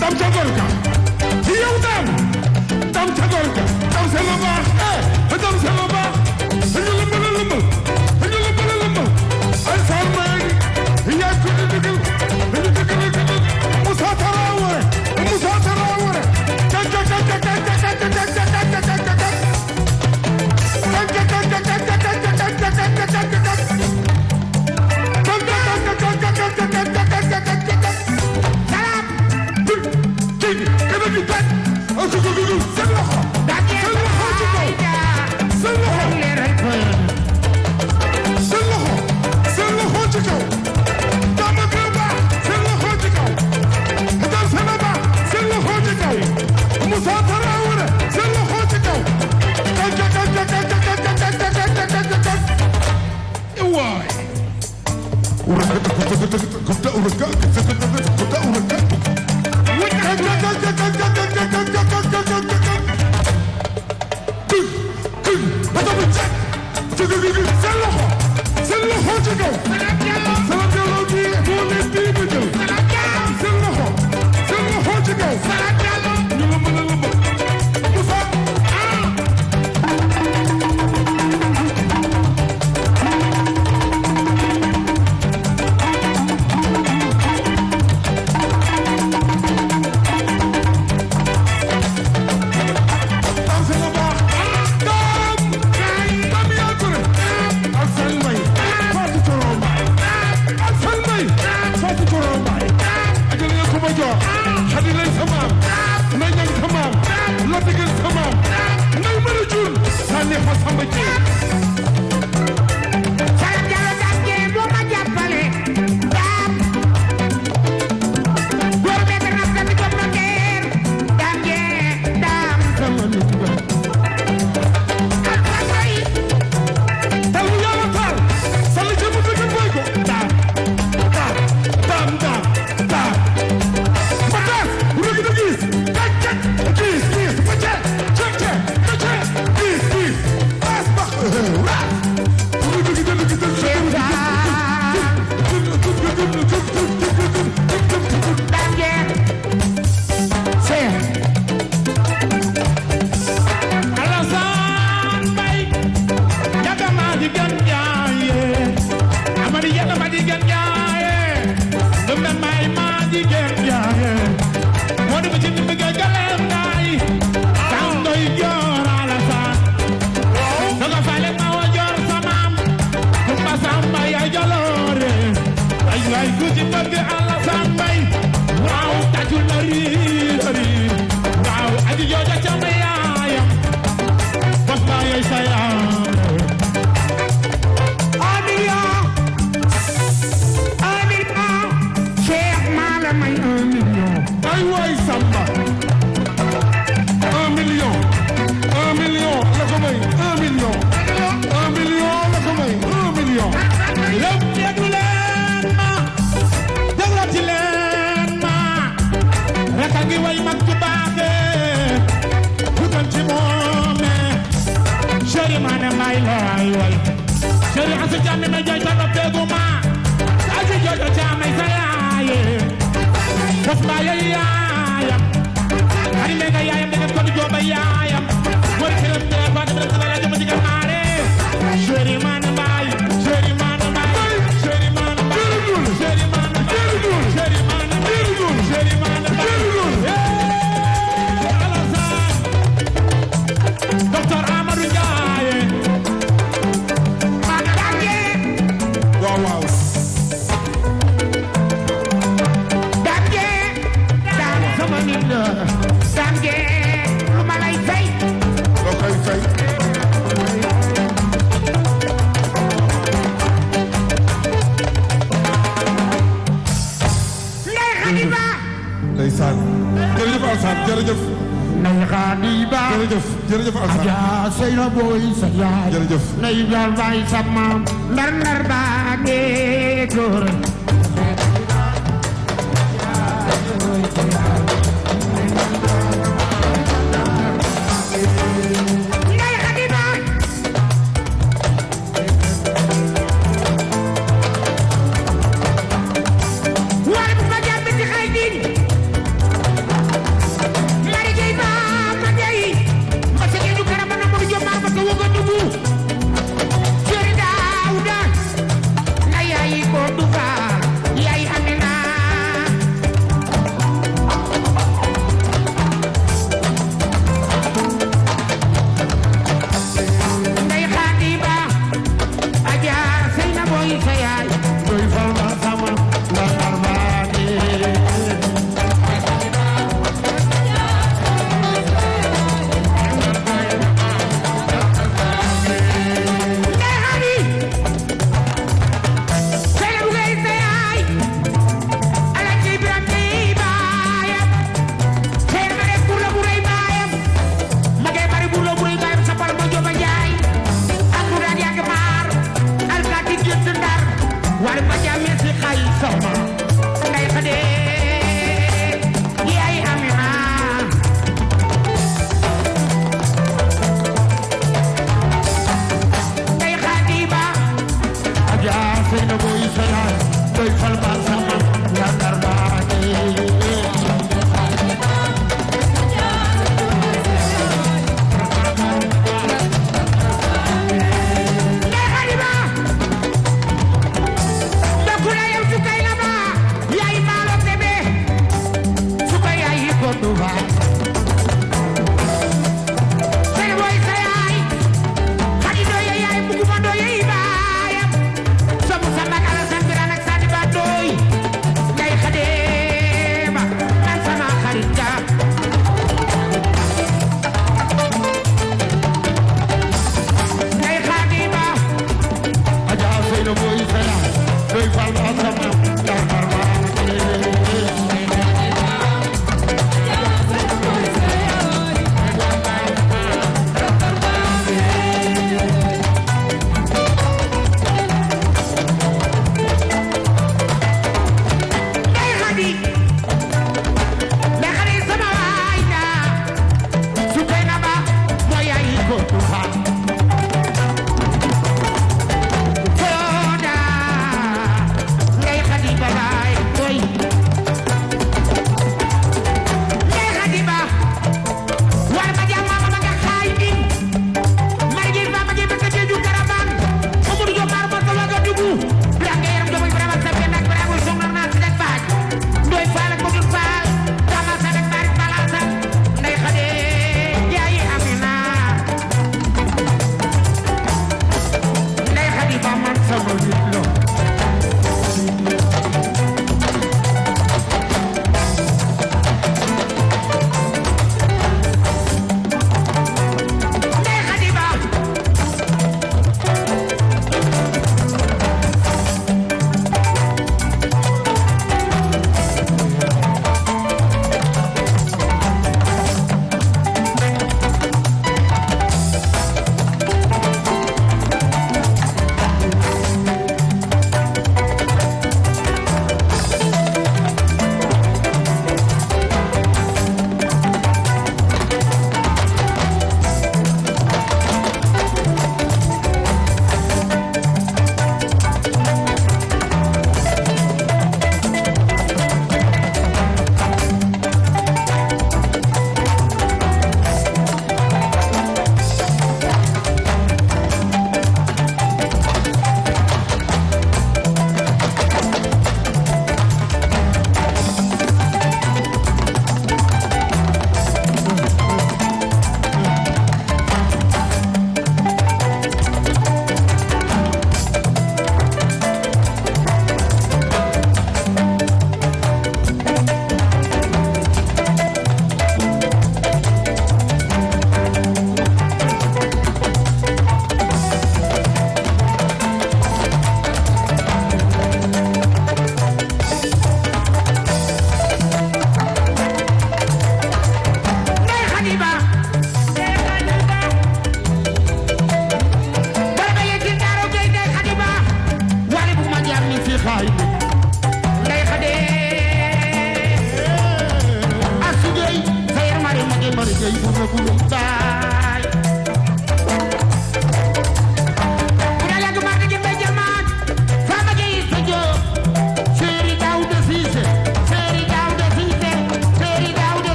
Dam ca golka ci yow dam ca golka dam sama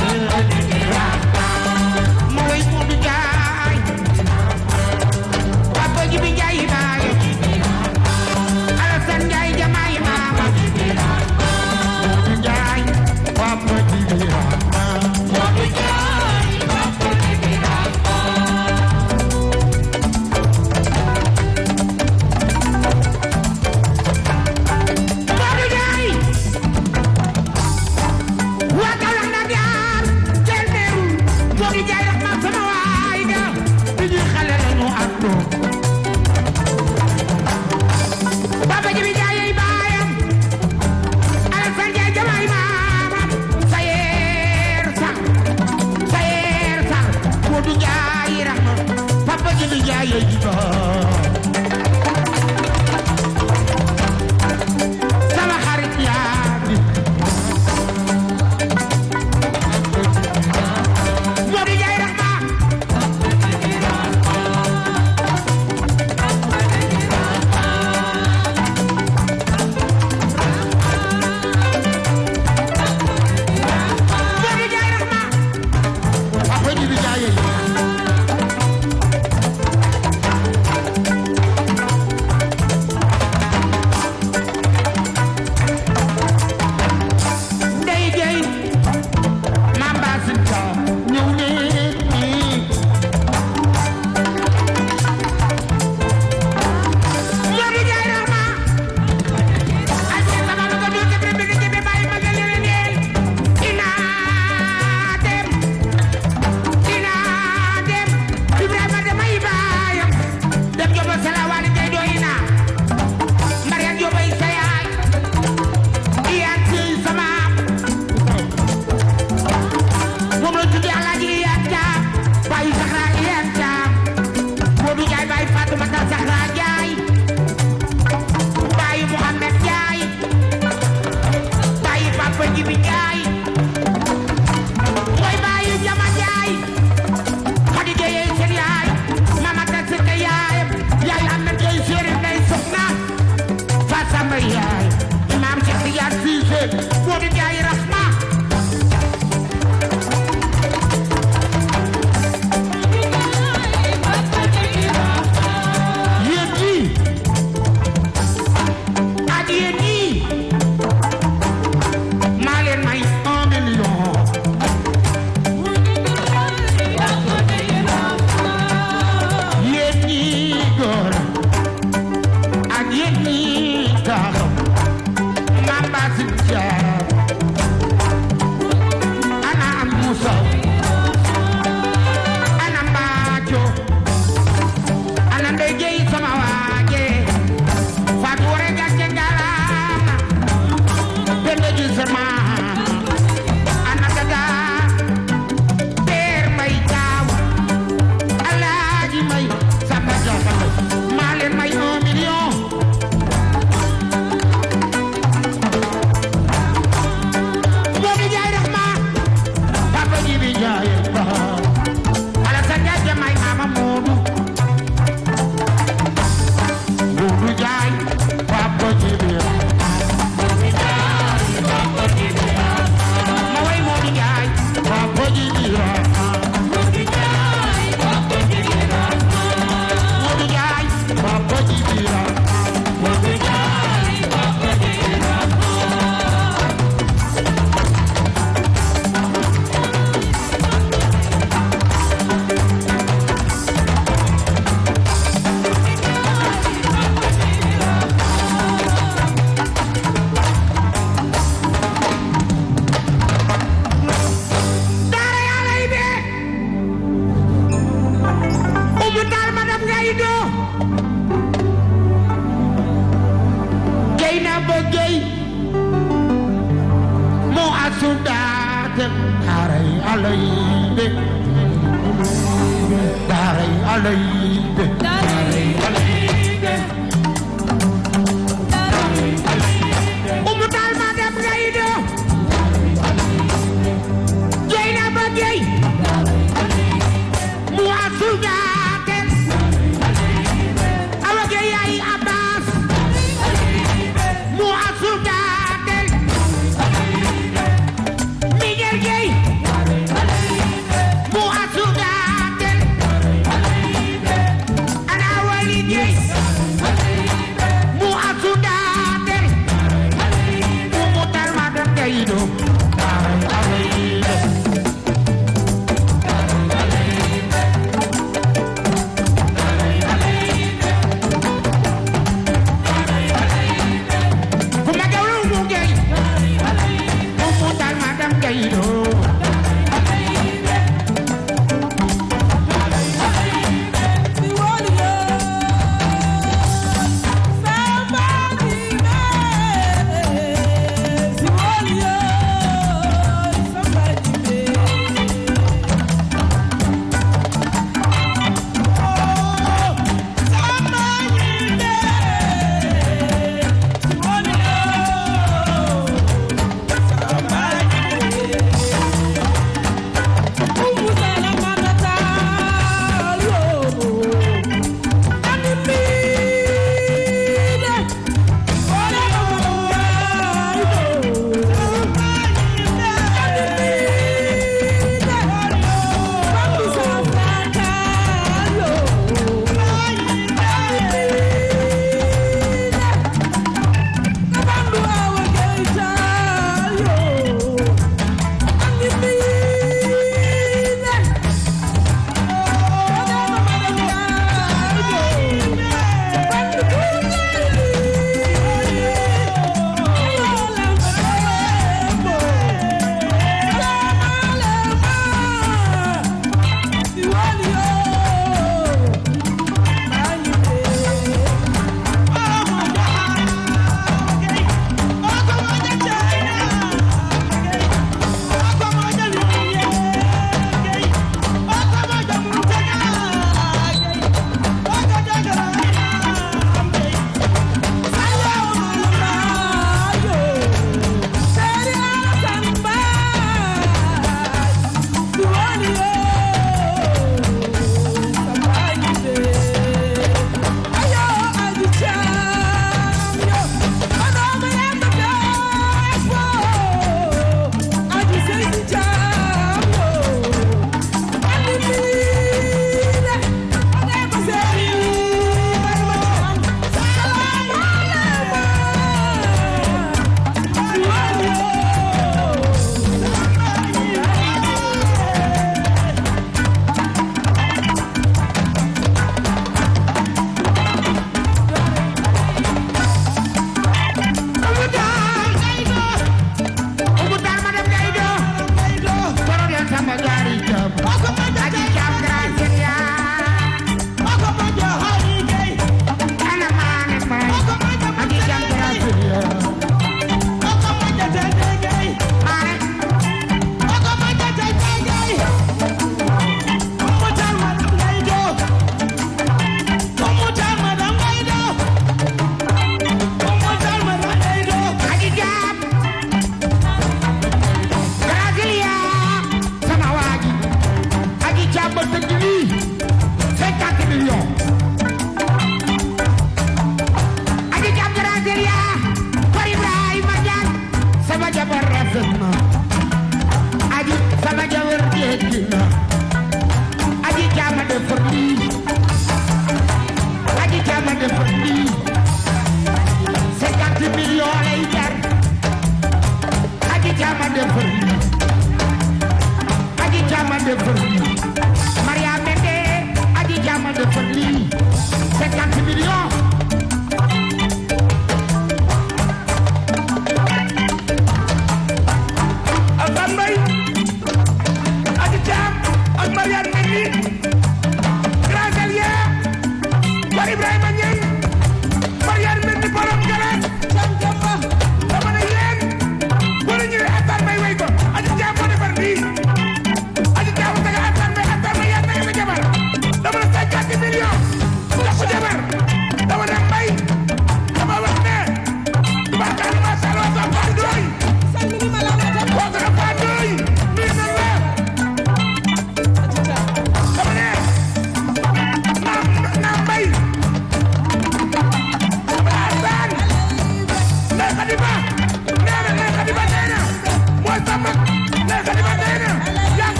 Wa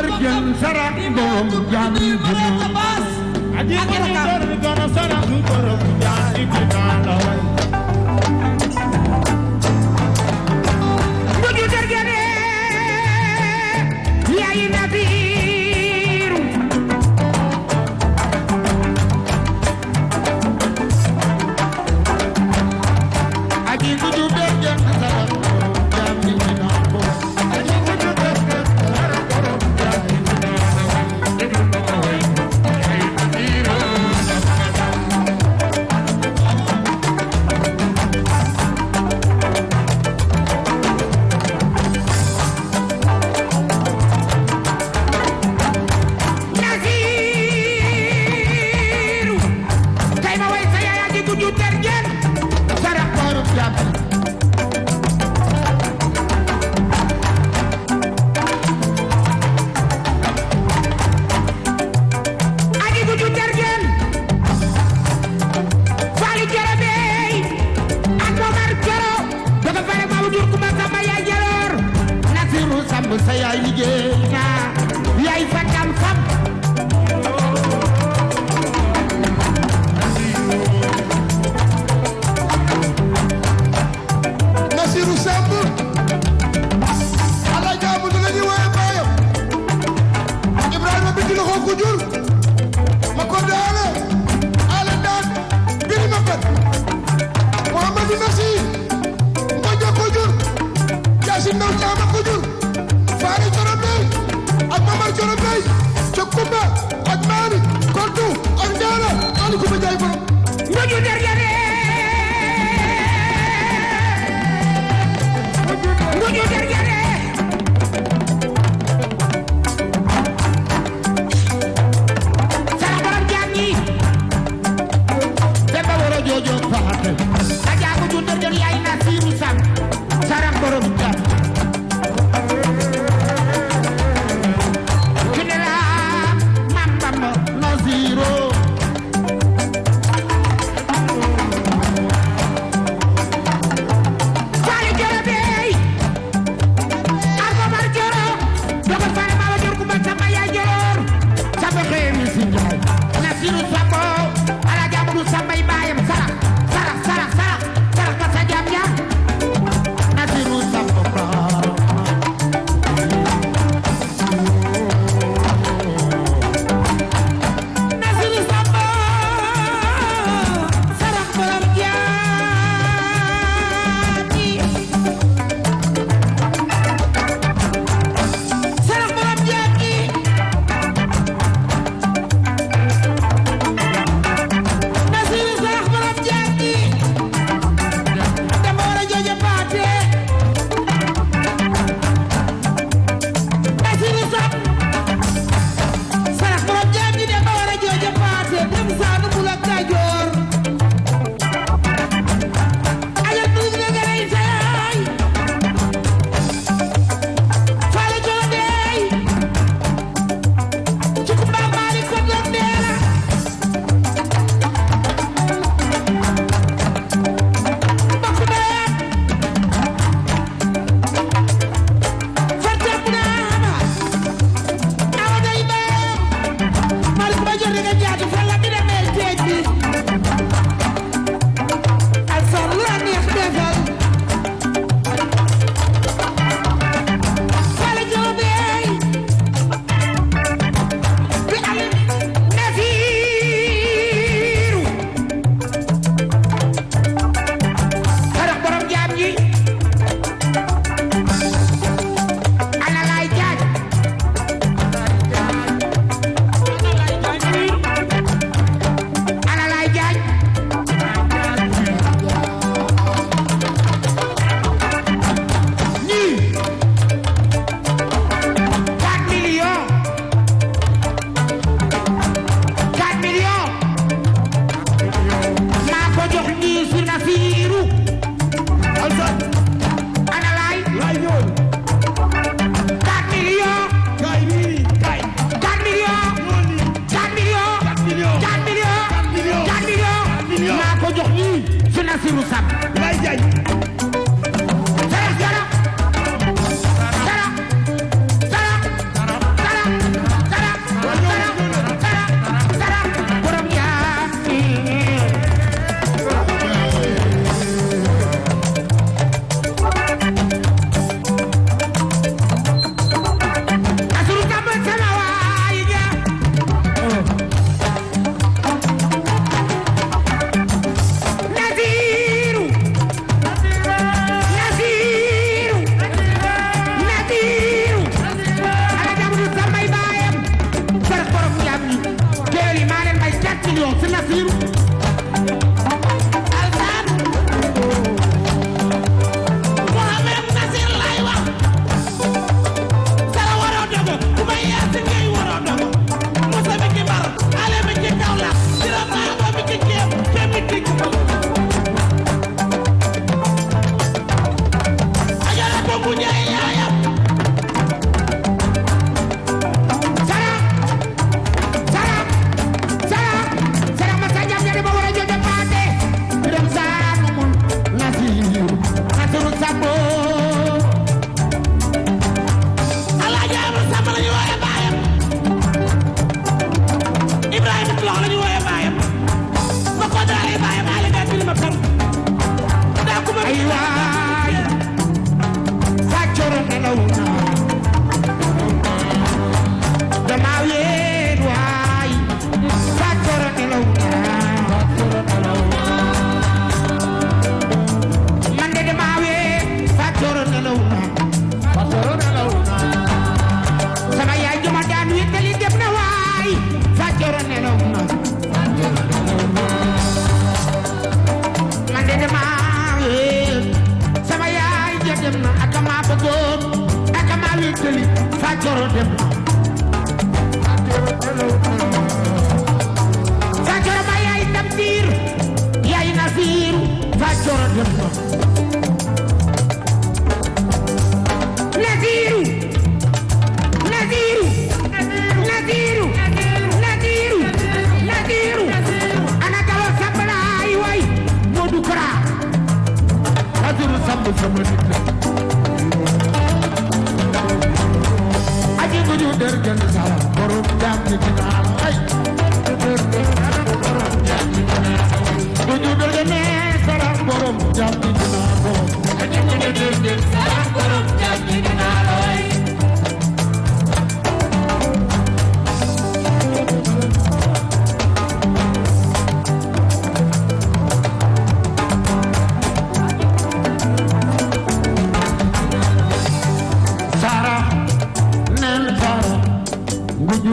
terjun sarang borom jam jemas aji terjun sarang borom jam jemas buju terjun yai nadiru aji buju terjun sarang borom jam jemas saya liggéeyna yaay fakam xam Nasiru Samb ala jaamu lañu woy baayam Ibrahima bi di loxo ko jur ma ko daale ala daan biri ma pat Muhammadu Nasir ngojo ko jur Yaasin Ndaw Caama ko jur Faari Corobey ak Mamar Corobey Cokumba ak Maani Kontu ak Njaala Ali Kumba Njaay borom ngoju dergene ngoju dergene sara borom jaangi Demba woro jojo faate aja ngoju dergene yaay Nasiru Samb sara borom jaangi Nasiru Samb lay jaay sara sara sara sara sara wétali Fajoro dem Fajoro ma yaay Tamsir yaay Nasir Fajoro dem Nadiru ana galo sabalaay way Modou Kara Nadiru sambu sama nit la aji gudu dergen sala borom jam ni dinaa ay gudu dergen sala borom jam ni dinaa aji gudu dergen sala borom jam ni dinaa ay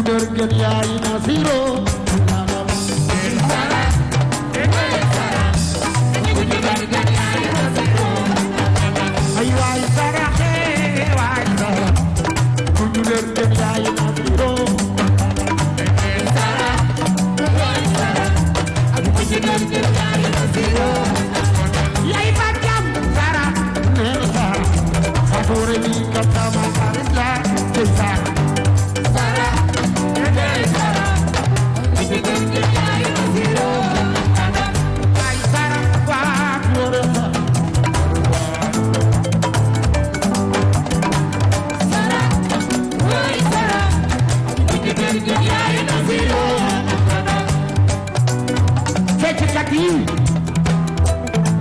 Dergen yaay Nasiro Sara ay waay Sara waay Sara kuju dergen yaay Nasiro Sara waay Sara kuju dergen yaay Nasiro yaay Fatam Sara neen Sara favore mi katama Sara Sara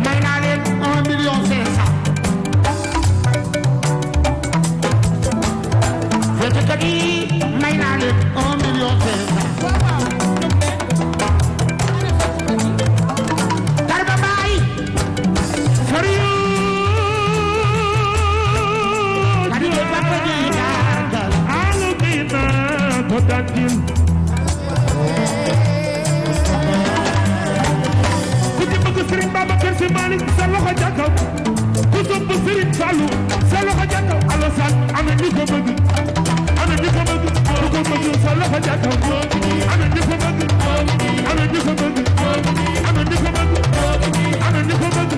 may naa leen 1,500,000 feccikat yi may naa leen 1,500,000 Tarba Mbaay for you kadi papa ji dagal alu bina ko dangil Serigne Babacar Sy Malick sa loxo ca kaw ku sopp Serigne Fallou sa loxo ca kaw Alassane ana ñu ko bëgg ana ñu ko bëgg ku ko bëgg sa loxo ca kaw ana ñu ko bëgg ana ñu ko bëgg ana ñu ko bëgg ana ñu ko bëgg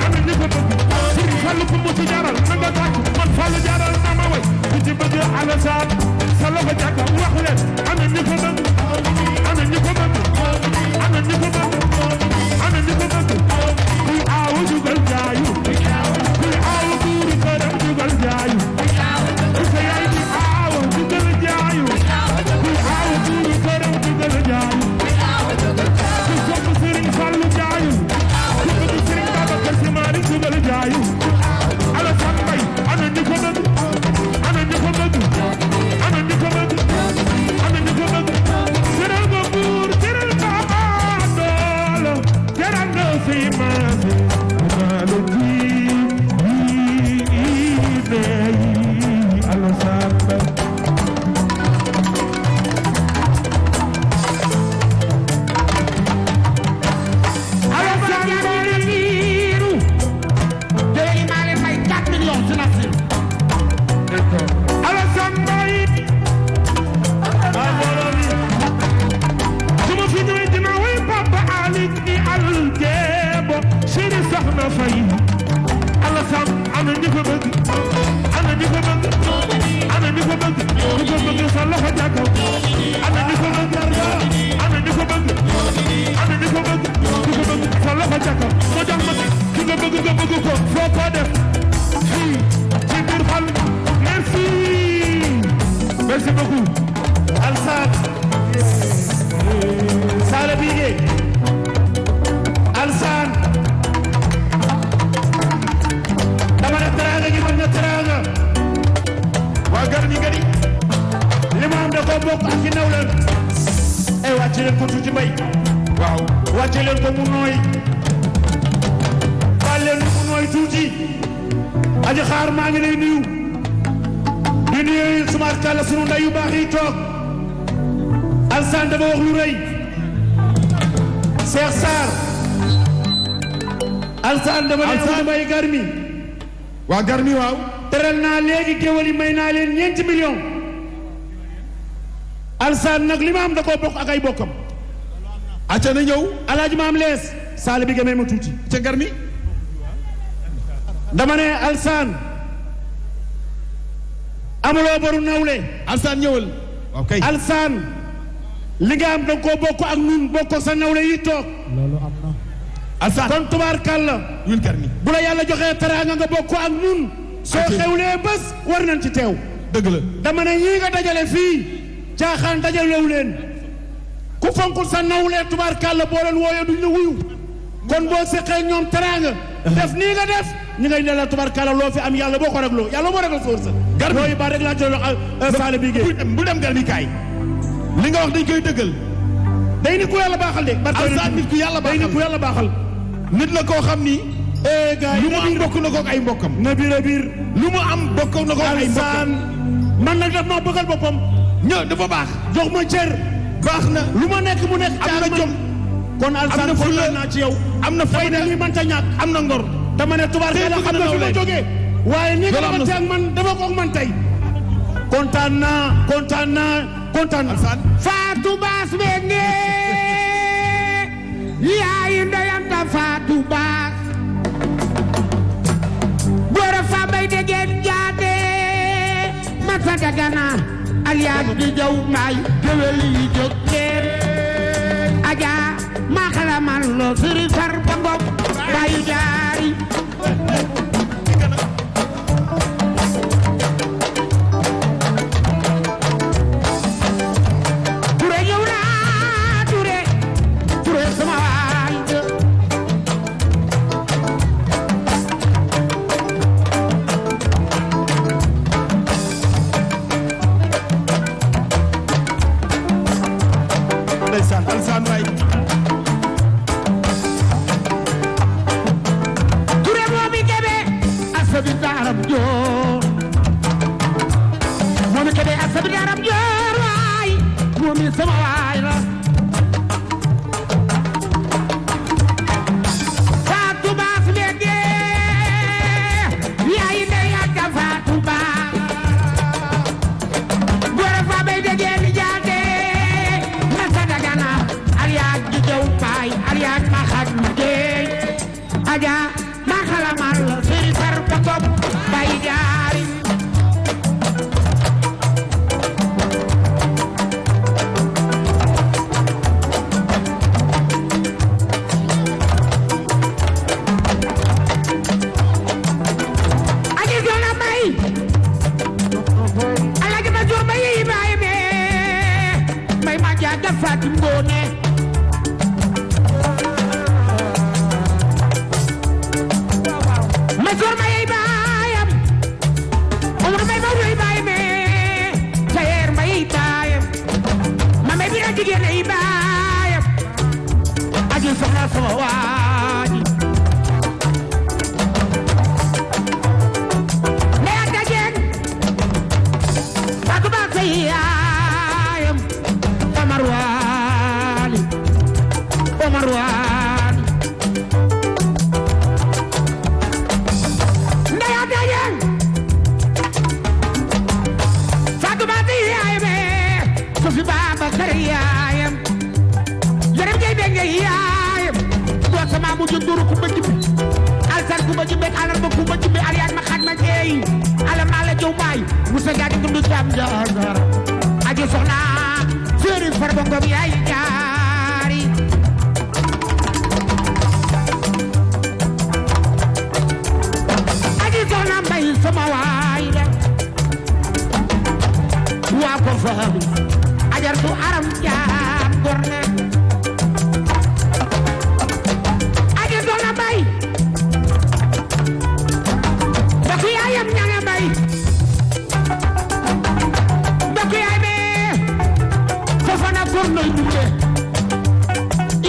ana ñu ko bëgg Serigne Fallou ku mu ci jaral na nga tàcc man Fallou jaral na ma way ku ci bëgg Alassane sa loxo ca kaw wax leen ana ñu ko bëgg ana ñu ko bëgg ana ñu ko bëgg ana ñu ko bëgg kuy aawu jugal jaayu kuy aawu buuri këram jugal jaayu ku sa yaay di aawu jugal jaayu kuy aawu buuri këram jugal jaayu ku sopp Serigne Fallou jaayu ku bëgg Serigne Babacar Sy Malick jugal jaayu Alassane Mbaye ana ñu ko bëgg ana ñu ko bëgg ana ñu ko bëgg ana ñu ko bëgg teral nga buur teral nga doolo teral nga say maase amaalo ji ne Alassane Mbaye Alassane Mbaye niiru tey maa leen may 4 millions ci Nasir Alassane Mbaye su ma fi ñëwee dina way Papa Ali ni aljeebo Sëriñ Soxna Fay Alassane ana ñu ko bëgg ana ñu ko bëgg ana ñu ko bëgg ku ko bëgg sa loxo ca kaw ana ñu ko bëgg ana ñu ko bëgg ana ñu ko bëgg ku ko bëgg sa loxo ca kaw mo jox ma ki nga bëgg ko foo ko def fii ci biir xol merci merci beaucoup Alassane Sala Bigué Alassane dama ne teraanga gi mën na teraanga waa Garmi Gadi li ma am da koo bokk ak ci nawleen ay wàcce leen ko tuuti mbay waaw wàcce leen ko mu nooy baal leen mu nooy tuuti aji xaar maa ngi lay nuyu di nuyu suma kàlla sunu ndey yu baax yi toog Alassane dama wax lu rëy Cheikh Sarr Alassane dama ne may Garmi waa Garmi waaw teral naa léegi géwël yi may naa leen 4 millions Alsaan nag li ma am da koo bokk ak ay bokkam acca na ñëw alaaji maam lees saali bi gamee ma tuuti ca gar mi dama ne Alsaan amuloo boru nawle Alsaan ñëwal waaw kay Alsaan li nga am da koo bokk ak ñun bokk sa nawle yi toog loolu am na Alsaan kon tubaarkàlla ñun gar mi bu la yàlla joxee teraanga nga bokk ak ñun soo xewlee bés war nañ ci teew dëgg la dama ne ñii nga dajale fii caaxaan dajalewu leen ku fonkul sa nawle tubaarkàlla boo leen wooyee duñ la wuyu kon boo seqee ñoom teraanga def nii nga def ñi ngay ne la tubaarkàlla loo fi am yàlla boo ko régloo yàlla moo réglé sa gar looyu ba rek laa jël saale bi géey bu dem gar mi kaay li nga wax dañ koy dëggal day nit ku yàlla baaxal de Alsaan nit ku yàlla day baaxal nit ku yàlla baaxal nit la koo xam ni gars lu mu am bokk na ko ak ay mbokkam na biir lu mu am bokk na ko ak ay mbokkam Alsaan man nag daf ma bëggal boppam ñëw dafa baax jox ma cër baax na lu ma nekk mu nekk am na jom kon Alsaan am na fulla kontaan naa ci yow am na fayda fayda lii man ta ñàkk am na ngor dama ne tubaarkalla xam nga fi ma jógee waaye ni nga loolu am na defante ak man dafa ko ak man tey kontaan naa Alsaan Fatou Bass Mbengue yaayu ndeyanta Fatou Bass góora fa bay degeen jaate masa dagana alias di jaw maay géwél yi jóg leen aja maa xalamal lo siri far ba ngom bayu jaari Alsaan waay Touré moo mi kebe asabi daaram joor moo mi kebe asabi daaram joor waay moo mi sama waay la Fatou Bass Mbengue yaay ndey ak Fatou Bass góor fa bay degee ni jaate masa dagana alias di jaw baay alias ma xaj ma géey aja ma xalamal la sëri far ba kopp bay jaari aji doona may alaji ma joor bay yi baay me may ma jaaga Fatim Ngoone ma joor ma yey baayam Omar may ma wey baay me Sayer ma yey baayam ma may bira jigéen yey baayam aji soxna sama waaji ne ak dajeen Fatou Bass say yaayam Omar Waali ndeya dajeen Fatou Bass say yaayam Sofi Babacar yaayam Yaram Jey Benge yaayam doo sama mu jënduru ku bëgg bi Alsaan ku bëgg bi alal ba ku bëgg bi alias ma xat ma jeey alam naa la jow baay musa gaadi dundu jam jaagar aji soxna Sëriñ Farba Ngom yaay jaari aji soxna Mbay sama waay la waa ko faami ajar tu aram jaam gorne aji soxna Mbay mbokk yaayam ñanga Mbay mbokk yaay be fofana gornoy dumbe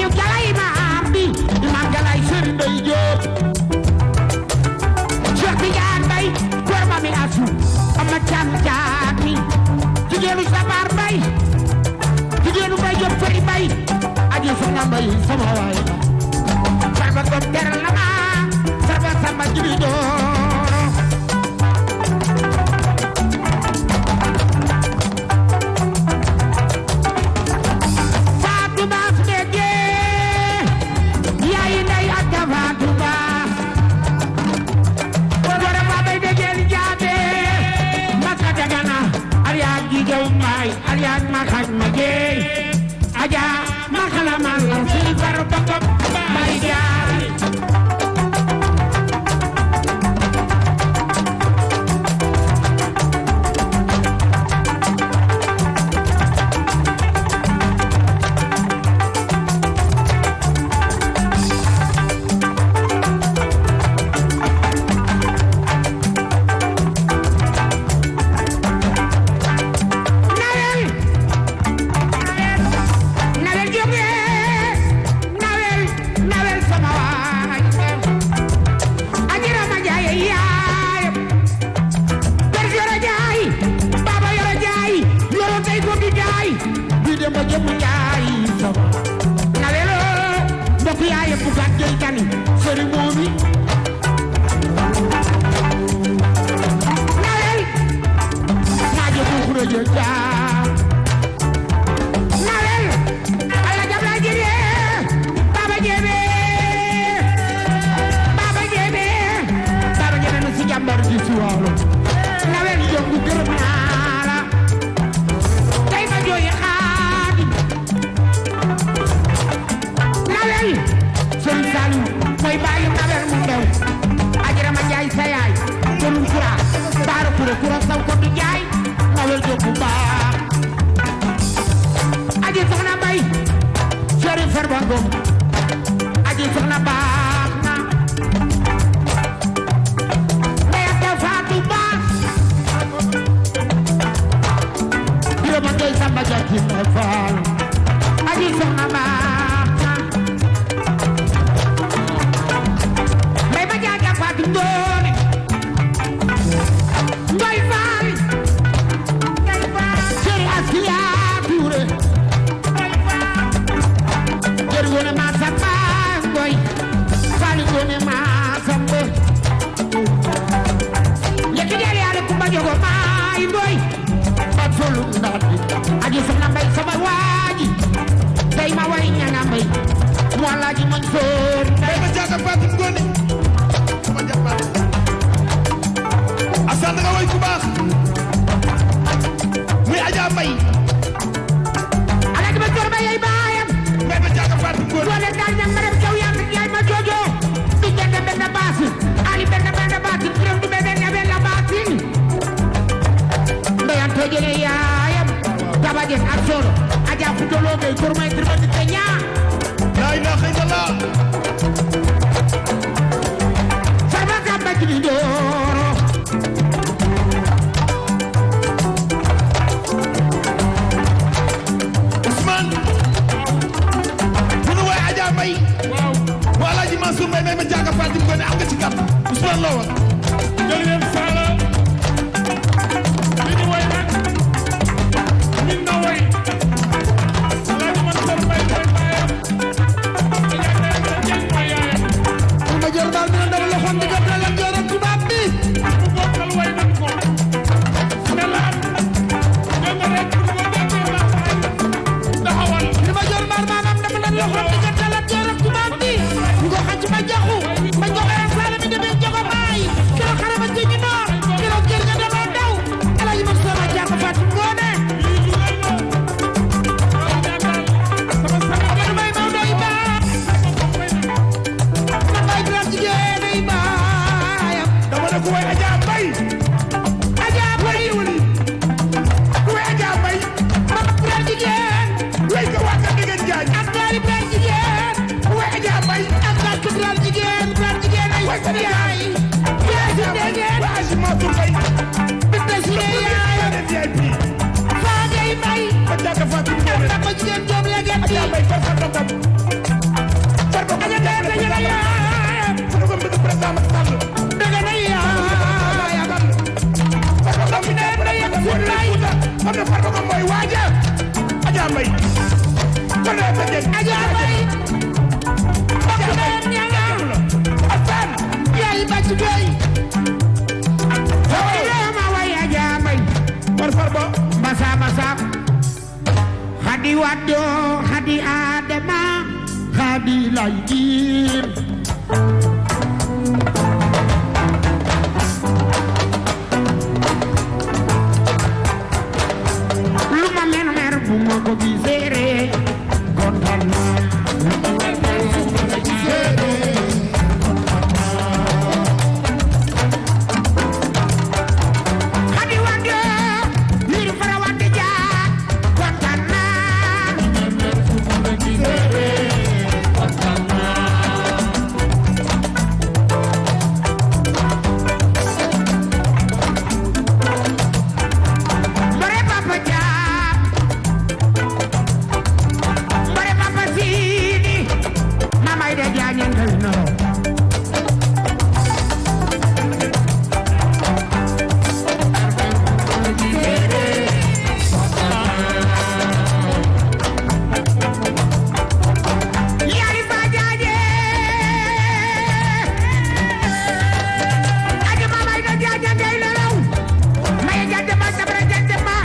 yu galay maam bi imam galay Sëriñ Ndey Jóob Cheikh Tidiane Mbay kor ma mi asu ama cam jaat mi jigéenu Sabar Mbay jigéenu Mbay Jóob Fari Mbay aji soxna Mbay sama waay Farba Ngom teral na ma Farba Samba jibi dooro Ousmane la woon jërëjëf Sala li ñu woy nag min na woy Alaaji Mansour Mbaye mooy baayam Jeng mooy yaayam ma jor daal dina dama loxoom di gàttal Lat Joor ak tubaab bi bu bokkal woy nañ ko ne laat dama rek bu ko déggee la taxawal li ma jor maar maamam dama leen loxoom di gàttal Lat Joor ak tubaab bi ñu ko xëcc ma jaxu ma joxe Sala mi demee jogo baay keroog xare ba ci ñu noor keroog kër ga dama daw Alaaji Mansour ma jàpp Fatou Ngoone man may Maodo yi baax man may Birame Jigéen yi baayam dama ne ku woy Adja Mbaye Adja Mbaye ku woy Adja Mbaye man Birame Jigéen woy ko waa Kër Digeen Jaañ ak daal Birame Jigéen ku woy Adja Mbaye ak daal Birame Jigéen ay yaay yaay si ndegeen waa Aji Mansour Mbaye Binta si yaayam VIP Faagay Mbaye ba jàkka Fatou Ndiaye ak ko jigéen Jóob Leget bi Adja Mbaye farfa ndongam farfa ko Adja Mbaye dañu la yaayam ko ko bëgg président Macky Sall dëgg na yaayam farfa ko mi ne da yem fu lay xam ne farfa ko mooy waaja Adja Mbaye ko ne ta jël Adja Mbaye bokk na ñanga Assane yaay bàcc doy ma way Adja Mbaye farfa masa masa Khady Wade Khady Adama Khady Laydir lu ma mer bu ma ko gisee kontaan naa Khady Wade liir fara Wade jaar kontaan naa bare papa jaar bare papa siini mamay de jaañen kay no yaari fa jaaje aja mamay de jaañen kay lelaw may jaaje ma sabra jaaje ma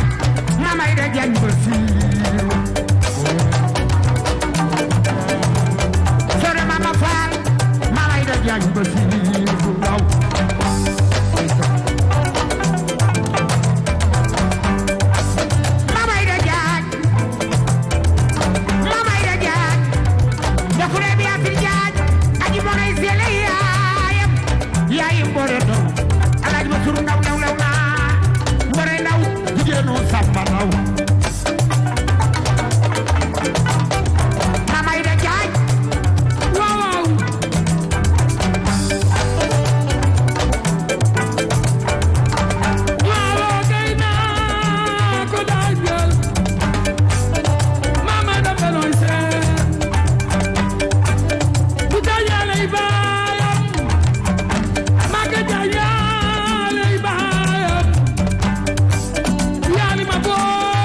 mamay de jaañ ba siiru sore mama faal mamay de jaañ ba siiru waaw mamay de jaañ ndafure bi atir jaañ aji moray sele yaayam yaayam bore do Alaaji Mansour ndaw naa bore ndaw jigéenu Samba ndaw mamay de jaañ waaw waaw kay naa ko daajal mama da beloy seen bu jaayalay baayam maga jaayalay baayam yaali ma boo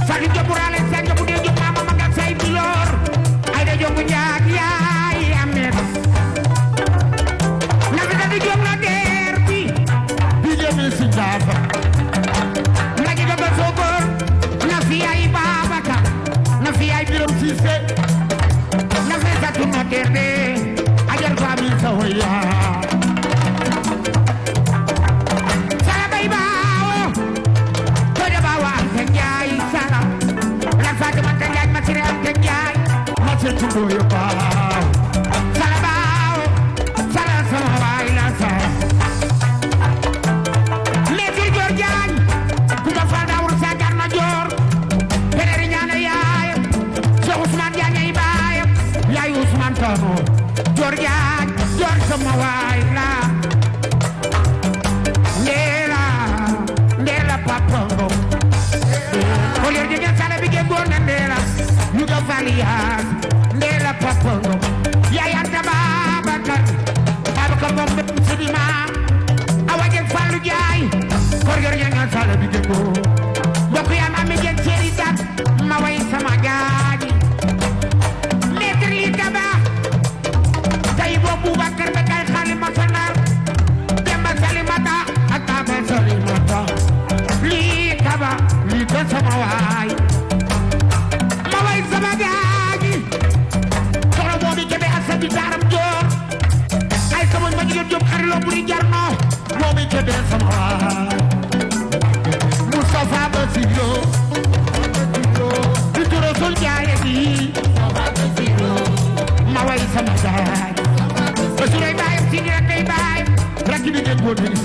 Fatim Diop burale sen bu dee jóg mama ma nga say bilo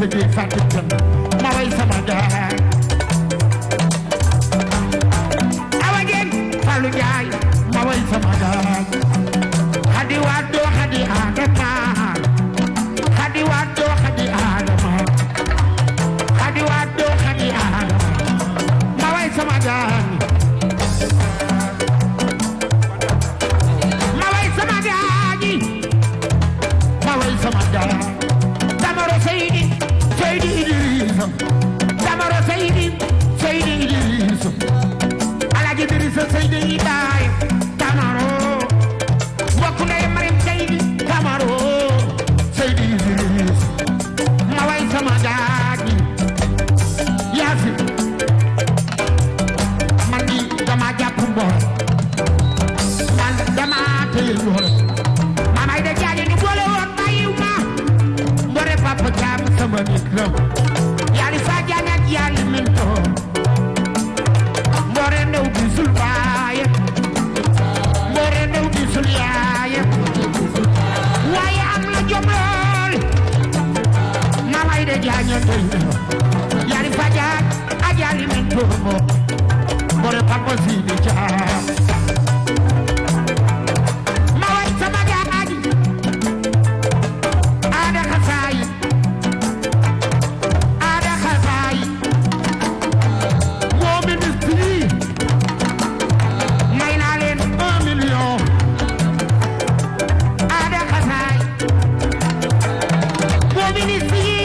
sëgee Fatou Diop ma way sama gaay Awa Dieng Fallou Ndiaye ma way sama gaay Khady Wado Khady Adama Khady Wado Khady Adama Khady Wado Khady Adama ma way sama gaay ma way sama gaay ma way sama gaay Damaro Seydi Seydi Idrissa Damaro Seydi Seydi Idrissa Alaaji Idrissa Seydi Idaay Damaro mbokk ndey Marim Seydi Damaro Seydi Idrissa ma way sama gaaji Yaasin man di dama jàpp mboor man dama téye mboor mamay da jaaji ni boole woon bàyyiw ma mbore papa jaam sama nit la yaali Fadiane ak yaali Minto mbore ndew gisul baaye mbore ndew gisul yaaye waaye am na jom lool mamay da jaaji ndey yaali Fadiane ak yaali Minto mbore papa Sidi Jaam ma way sama gaaji Ada Xasaay Ada Xasaay moo ministre yi may naa leen 1 million Ada Xasaay moo ministre yi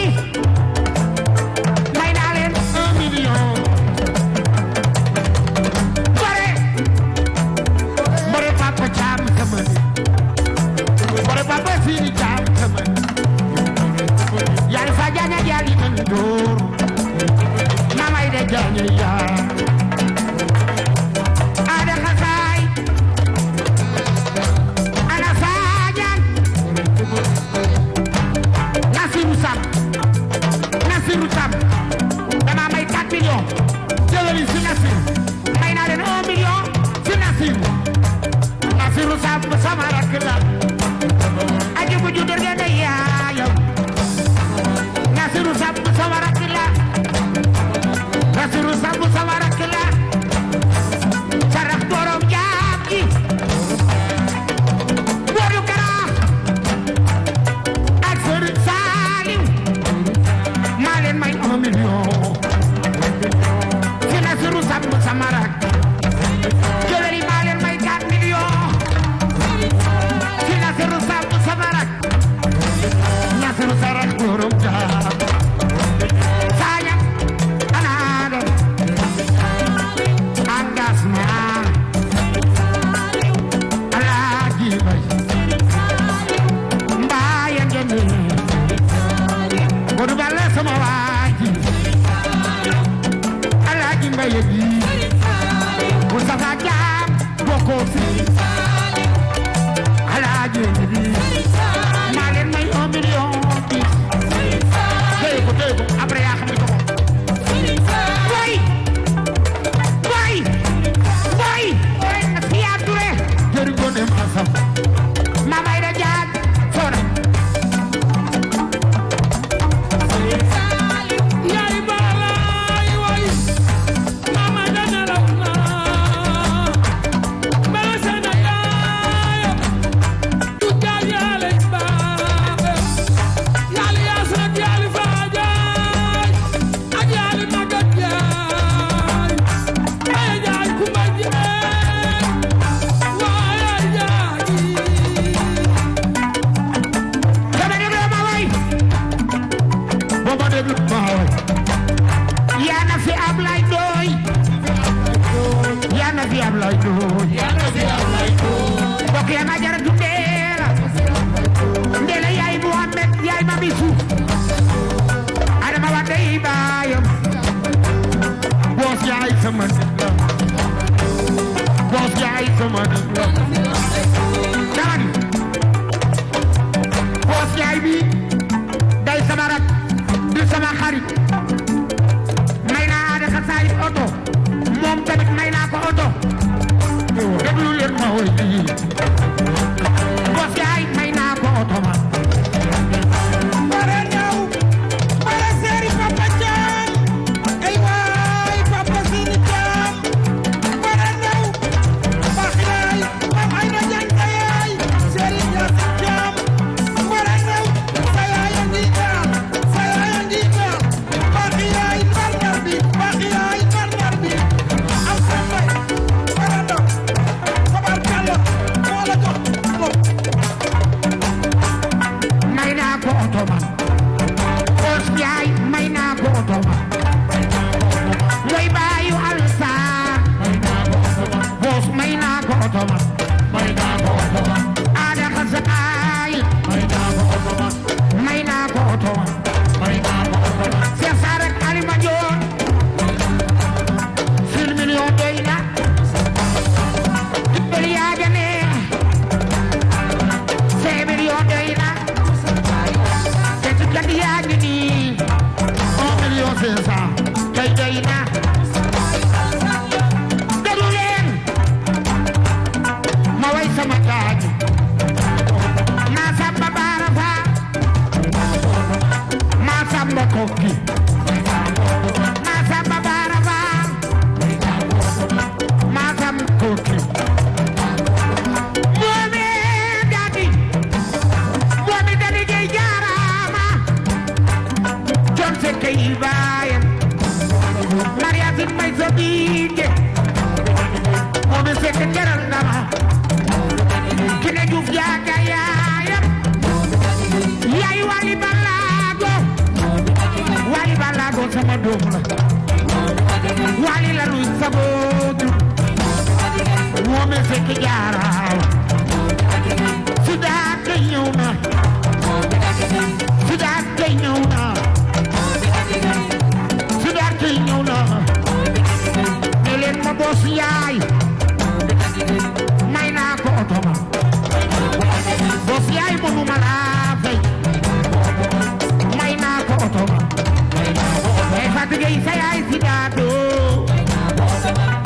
may naa leen 1 million Mbore papa Caam sama ni mbore papa Sidi Caam sama ni yaali Fadiane ak yaali Mandoor mamay de jaañe yaa Ada Xasaay ana Fadiane Nasiru Sam dama may 4 millions jëlali si Nasiru may naa leen 1 million si Nasiru Sam sama rakk la aji bu judur ge de yaayam Nasiru Sam sama rakk la Nasiru Sam sama rakk la sarax borom jaam ji Modou Kara ak Serigne Saliou maa leen may 1 million si Nasiru Sam sama rakk jëlali maa leen may 4 millions si Nasiru Sam sama rakk Nasiru Sarak borom jaam Sañam anaado engagement Alaaji Mbay Mbaye Ngene Modou Balla sama waaji Alaaji Mbaye bi Moustapha Jaam bokko fi Alaaji bi maa leen may 1 million bi téye ko après yaa xam ne ko way Fiya Touré jëri ko dem asam mamay da jaag soona yaay balay way mama dana raw na bala sana yaay du jaal yaale baabe yaali yaasna yaali Fadiane ak yaali Magat Jaay ay jaay kumba jeen waaye jaagi dama déglu ma way booba déglu ma way yaa na fi Ablaye Ndoye yaa na fi Ablaye Ndoye bokk yaa ma jaratu Ndeela yaay Muhammad yaay Mami Suuf Adama wa dey baayam boos yaay sama nit la boos yaay sama nit la dama ni boos yaay bi day sama rak di sama xarit may naa Ada Xasaay oto moom tamit may naa ko oto déglu leen ma way lii boos yaay may naa ko oto ma bare ñaw bare diige moo mi fekk teral na ma ki ne Juuf jaaga yaayam yaay Wally Ballago sama doom la Wally la nuy sabootu moo mi fekk jaaraaw Sidaat kay ñëw na Sidaat kay ñëw na Sidaat kay ñëw na ne leen ma boos yaay may naa ko oto ma boos yaay mënu ma laa fay may naa ko oto ma ay Fatou Gueye sa yaay Sidaatoo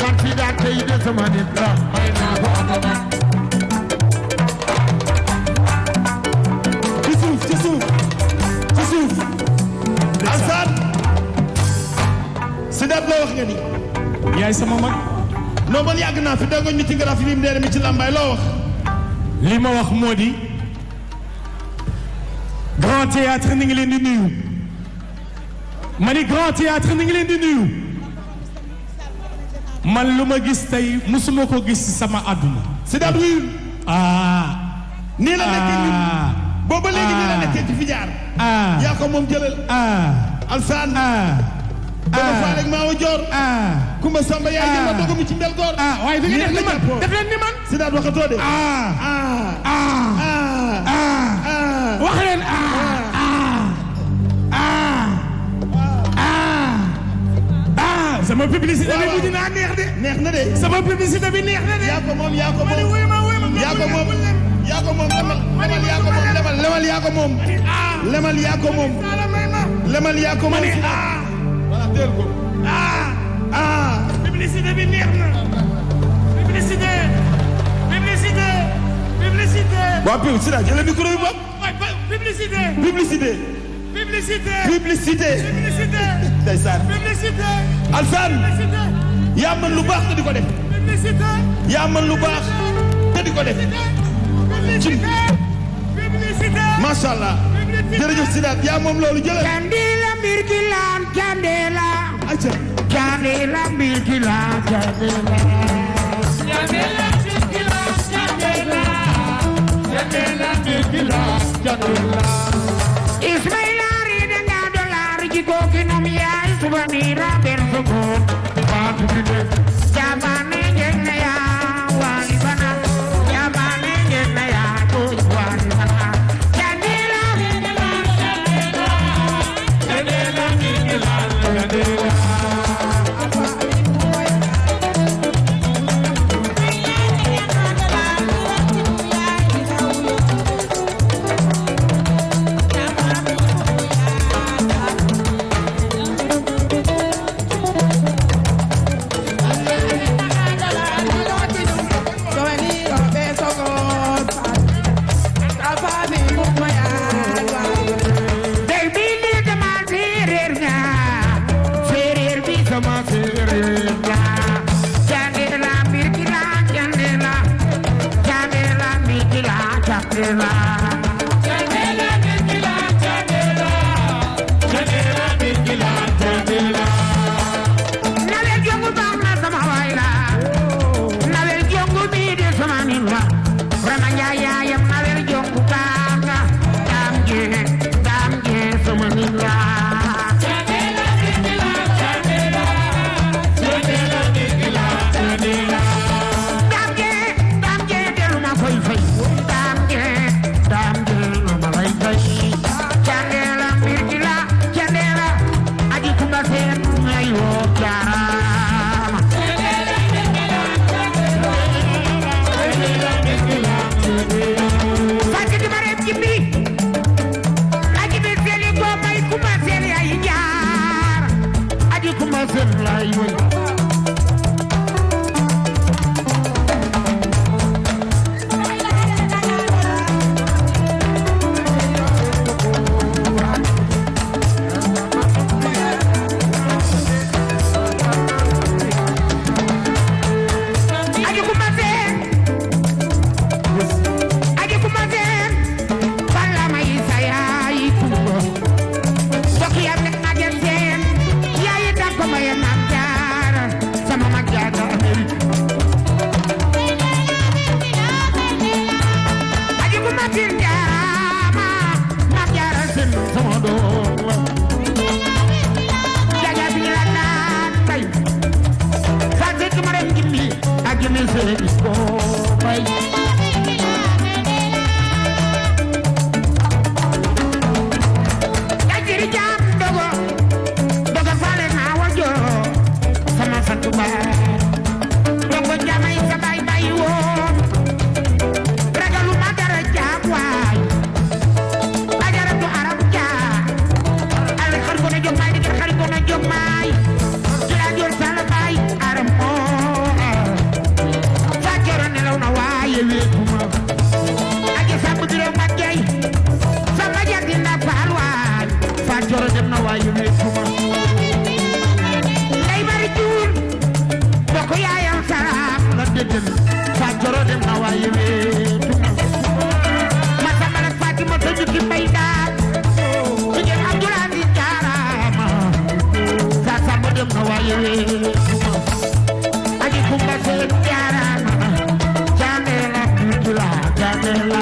man Sidaat kay de sama nit la may naa ko oto ma ci suuf Alsaan Sidaat loo wax nga ni yaay sama mag non man yàgg naa fi dangoñ mi ci ngaraaf yi mu dee mi ci làmbaay loo wax li ma wax moo di Grand Théâtre ni ngi leen di nuyu ma ni Grand Théâtre ni ngi leen di nuyu man lu ma gis tey musuma ko gis ci sama àdduna Sidaat wuyu nii la nekkee ñun booba léegi nii la nekkee ci fi jaar yaa ko moom jëlal Alsaan dama faa rek maa wa joor Kumba Samba yaay jël ma dogu mi ci mbel goor waaye da ngeen def ni man def leen ni man Sidaat waxatoo de wax leen sama publicité bi mujj naa neex de neex na de sama publicité bi neex na de yaa ko moom yaa ko moom yaa ko moom yaa ko moom lemal yaa ko moom lemal yaa ko moom lemal yaa ko moom lemal yaa ko moom wala teel ko publicité bi neex na publicité waa Piw Sidaat jëlee micro bi bopp publicité publicité ndeysaan Alsaan yaa mën lu baax te di ko def yaa mën lu baax te di ko def ci macha allah jërëjëf Sidaat yaa moom loolu jëlee Candela mbir ki laan Candela acca Candela mbir ki laan Candela Candela mbir ki laan Candela Candela mbir ki laan Candela Ismaïla rida nga dollar ji ko ki nom yaay subanira ben soko Fatou Bide jamane ngene ya Wally Bana jamane ngene ya ko Wally Bana Candela Candela Candela Soki am nek na gem seen yaay da ko may mam jaar dem na waaye aji kumba seen jaaraama Jamela Bitula Jamela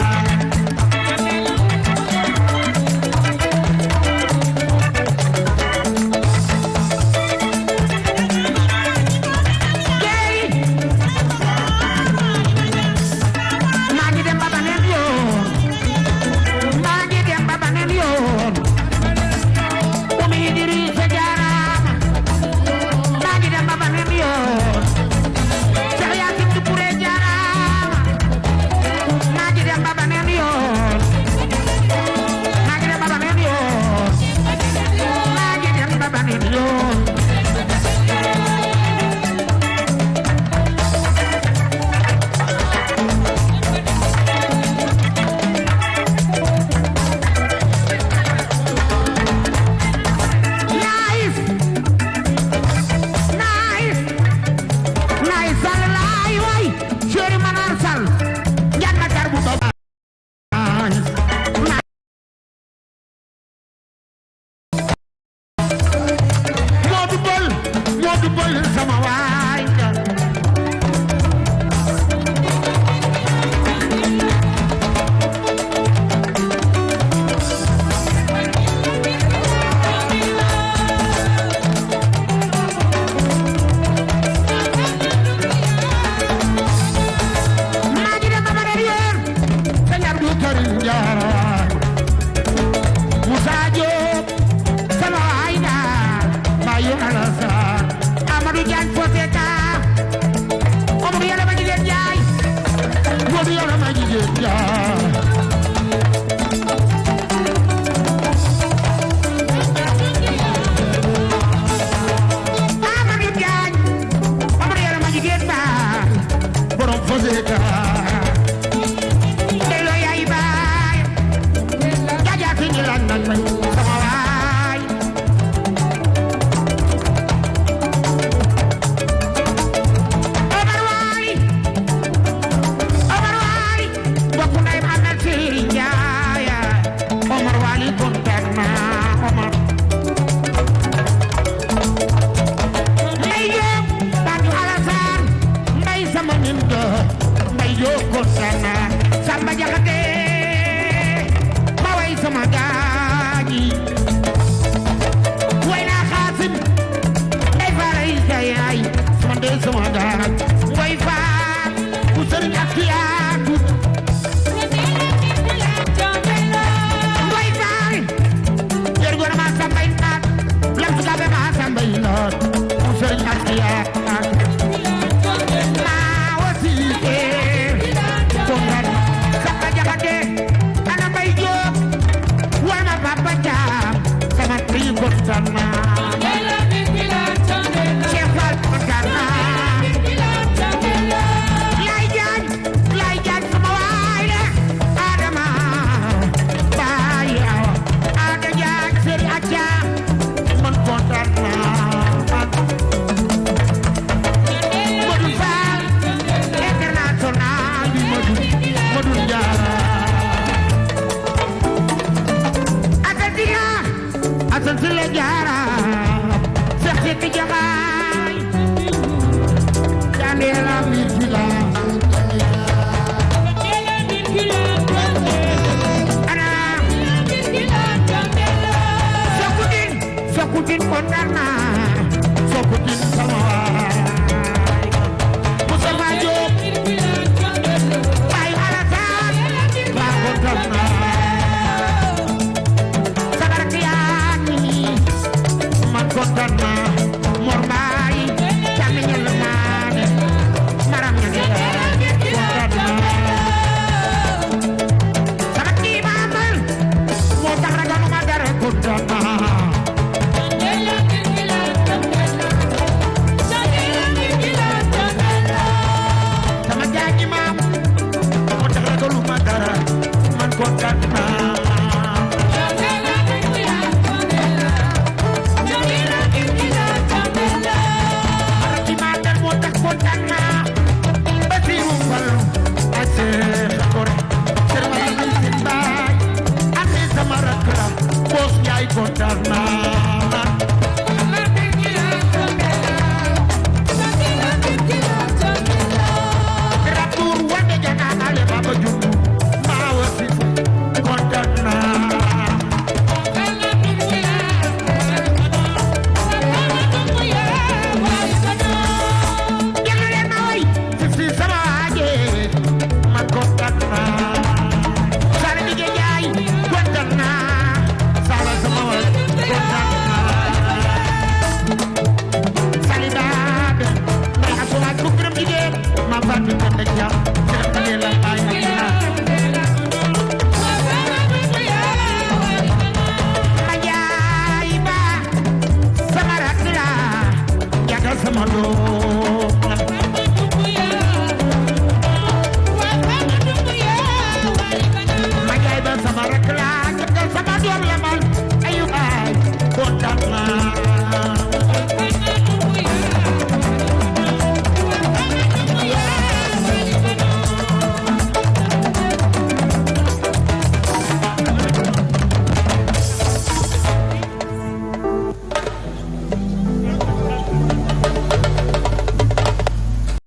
Sakudin kondarna